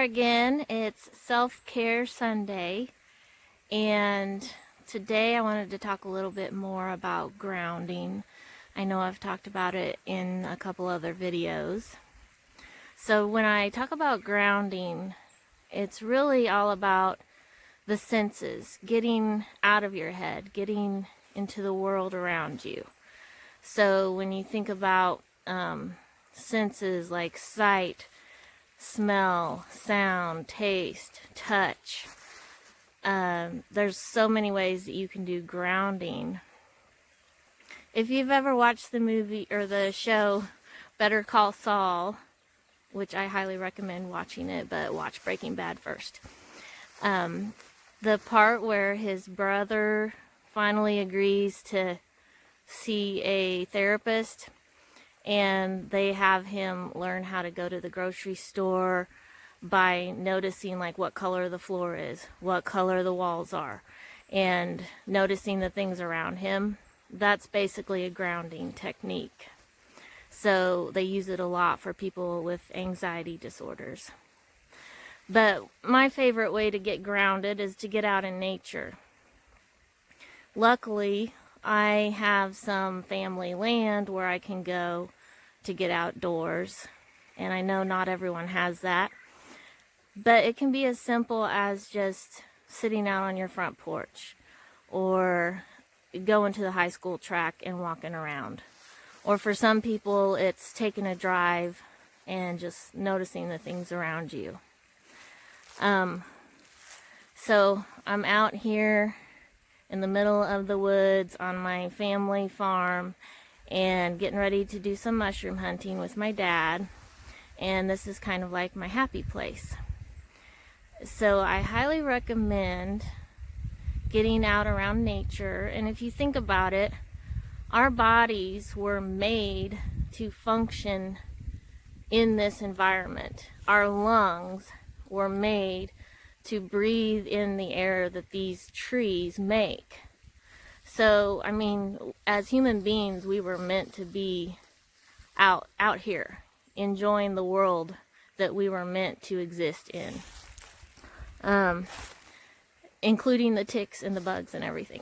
there again. It's Self-Care Sunday, and today I wanted to talk a little bit more about grounding. I know I've talked about it in a couple other videos. So when I talk about grounding, it's really all about the senses, getting out of your head, getting into the world around you. So when you think about senses like sight, smell, sound, taste, touch, there's so many ways that you can do grounding. If you've ever watched the movie or the show Better Call Saul, which I highly recommend watching it, but watch Breaking Bad first. The part where his brother finally agrees to see a therapist, and they have him learn how to go to the grocery store by noticing like what color the floor is, what color the walls are, and noticing the things around him. That's basically a grounding technique. So they use it a lot for people with anxiety disorders. But my favorite way to get grounded is to get out in nature. Luckily, I have some family land where I can go to get outdoors, and I know not everyone has that, but it can be as simple as just sitting out on your front porch, or going to the high school track and walking around, or for some people it's taking a drive and just noticing the things around you. So I'm out here in the middle of the woods on my family farm and getting ready to do some mushroom hunting with my dad, and this is kind of like my happy place. So I highly recommend getting out around nature. And if you think about it, our bodies were made to function in this environment. Our lungs were made to breathe in the air that these trees make. So, I mean, as human beings, we were meant to be out here, enjoying the world that we were meant to exist in, including the ticks and the bugs and everything.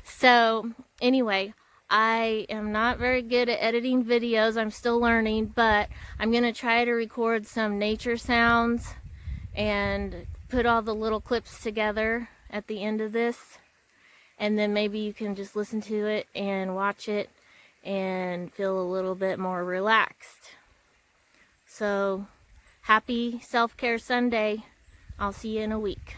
So, anyway, I am not very good at editing videos. I'm still learning, but I'm going to try to record some nature sounds and put all the little clips together at the end of this, and then maybe you can just listen to it and watch it and feel a little bit more relaxed. So happy Self-Care Sunday. I'll see you in a week.